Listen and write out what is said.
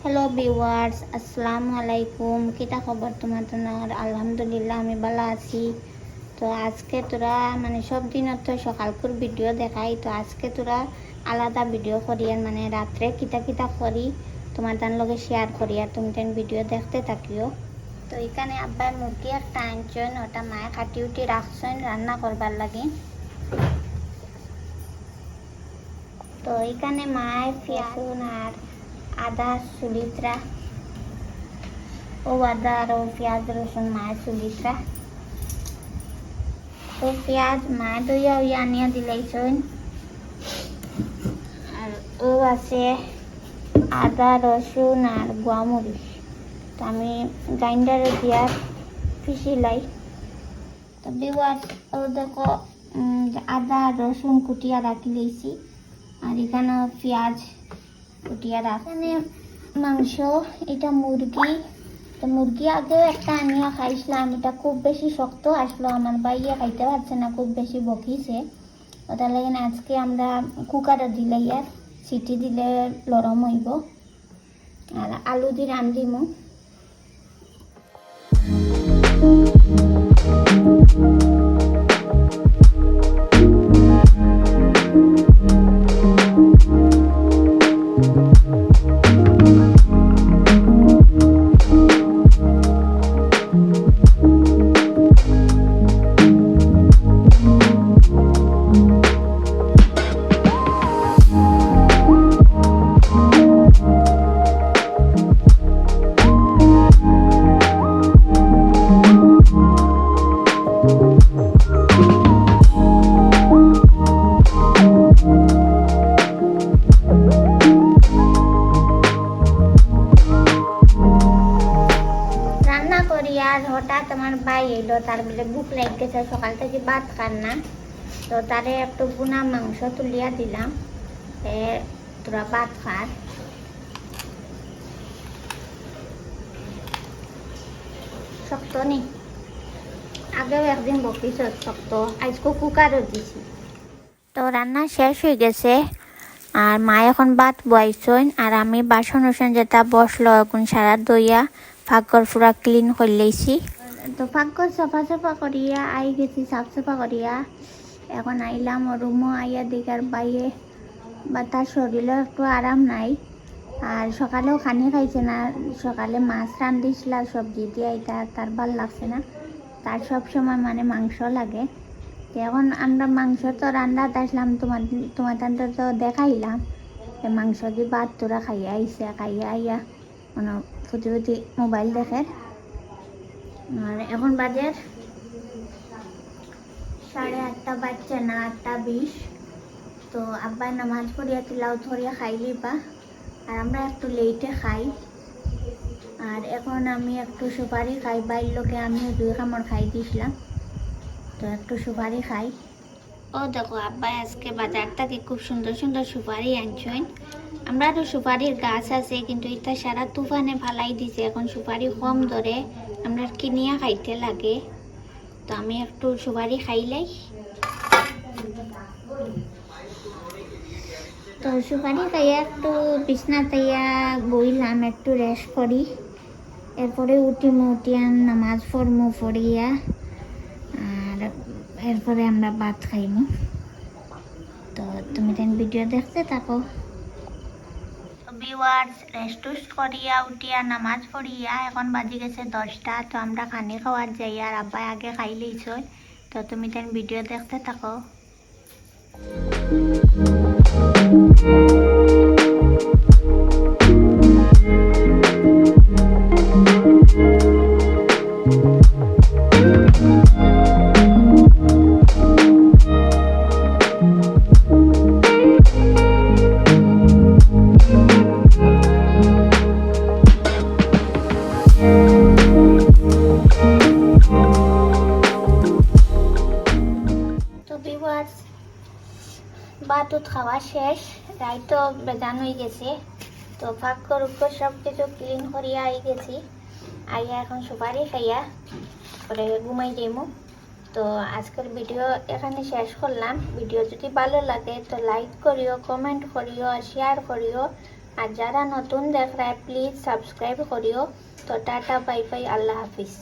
Hello viewers, আসসালামু আলাইকুম। কিটা খবর তোমার? আলহামদুলিল্লাহ আমি ভালো আছি। তো আজকে তোরা মানে সব দিন তো সকালকুর ভিডিও দেখাই, তো আজকে তোরা আলাদা ভিডিও করি আর মানে রাত্রে কিতা কিতা করি তোমার তার লগে শেয়ার করি আর তুমি তেন ভিডিও দেখতে থাকিও। তো এখানে আব্বাই মুরগি একটা আনছেন, ওটা মায়ে কাটি উঠি রাখছেন রান্না করবার লাগে। তো এখানে মায়ের পেঁয়াজ আর আদা সুলিত্রা ও আদা আর পেঁয়াজ রসুন মায়ের সুলিত্রা। তো পেঁয়াজ মায়ে দইয়া উইয়া আনিয়া দিলাইছেন আর ও আছে আদা রসুন আর গোয়ামরিচ। তো আমি গ্রাইন্ডারে দিয়া পিছিলাই। তো বিওয়ার ও দেখো আদা রসুন কুটিয়া রাখি লইছি আর এখানে পেঁয়াজ কুটিয়া রাখি। মাংস এটা মুরগি, তো মুরগি আগেও একটা আনিয়া খাইছিলাম, এটা খুব বেশি শক্ত আসলো, আমার বাইয়ে খাইতে পারছে না, খুব বেশি বকিছে। ওটার লাগে আজকে আমরা কুকারে দিলে আর সিটি দিলে লরম হইব আর আলু দিয়ে রান্ধিমু। আর হঠাৎ আমার ভাই এলো, তার বলে বুক লেগে গেছে, সকাল থেকে ভাত খান না। তো তারে একটু বুনা মাংস তুলিয়া দিলাম, তোরা ভাত খার। শক্ত নি আগেও একদিন বকিস শক্ত, আজকে কুকারও দিছি। তো রান্না শেষ হয়ে গেছে আর মা এখন ভাত বয়াইছেন আর আমি বাসন উসন যেটা বসলো এখন সারা দইয়া ফাঁকর পুরা ক্লিন করে লইছি। তো ফাঁকর সাফা করিয়া আই গেছি, সাফা করিয়া এখন আইলাম রুমও আইয়া দেখার বাইরে বা তার শরীরে একটু আরাম নাই আর সকালেও খানি খাইছে না। সকালে মাছ রান্ধিছিল সবজি দিয়ে, এটা তার ভাল লাগছে না, তার সব সময় মানে মাংস লাগে। এখন আমরা মাংস তো রান্নাত আসলাম, তোমার তো দেখাইলাম মাংস দিয়ে ভাত তোরা খাইয়া আইসা, খাইয়া আইয়া মানে ফুটি মোবাইল দেখে। আর এখন বাজে 8:30 বাজছে না, 8:20। তো আব্বাই নামাজ পড়িয়া তিলাও ধরিয়া খাইলি বা আর আমরা একটু লেটে খাই। আর এখন আমি একটু সুপারি খাই, বাইর লোকে আমি 2 কামড় খাই দিয়েছিলাম, তো একটু সুপারি খাই। ও দেখো আব্বাই আজকে বাজার থেকে খুব সুন্দর সুন্দর সুপারি আনছেন। আমরা তো সুপারির গাছ আছে কিন্তু এটা সারা তুফানে ফালাই দিছে, এখন সুপারি কম ধরে, আমরা কিনিয়া খাইতে লাগে। তো আমি একটু সুপারি খাইলাই। তো সুপারি খাইয়া একটু বিছনা তাইয়া বইলাম, একটু রেস্ট করি, এরপরে উঠিয়া নামাজ পড়মু, পড়িয়া আর এরপরে আমরা ভাত খাইমু। তো তুমি তেন ভিডিও দেখতে থাকো। ভিউয়ার্স রেস্ট করিয়া উঠিয়া নামাজ পড়িয়া এখন বাজি গেছে 10টা। তো আমরা খানি খাওয়ার যাই আর আব্বাই আগে খাই লইছ। তো তুমি তেন ভিডিও দেখতে থাকো। ভাত খাওয়া শেষ, রাইতো বেজান হয়ে গেছে। তো ফাঁকর উপর সব কিছু ক্লিন করিয়া আই গেছি, আইয়া এখন সুপারি খাইয়া পরে ঘুমাই যাইমু। তো আজকের ভিডিও এখানে শেষ করলাম। ভিডিও যদি ভালো লাগে তো লাইক করিও, কমেন্ট করিও আর শেয়ার করিও। আর যারা নতুন দেখ রা প্লিজ সাবস্ক্রাইব করিও। তো টাটা বাই বাই, আল্লাহ হাফিজ।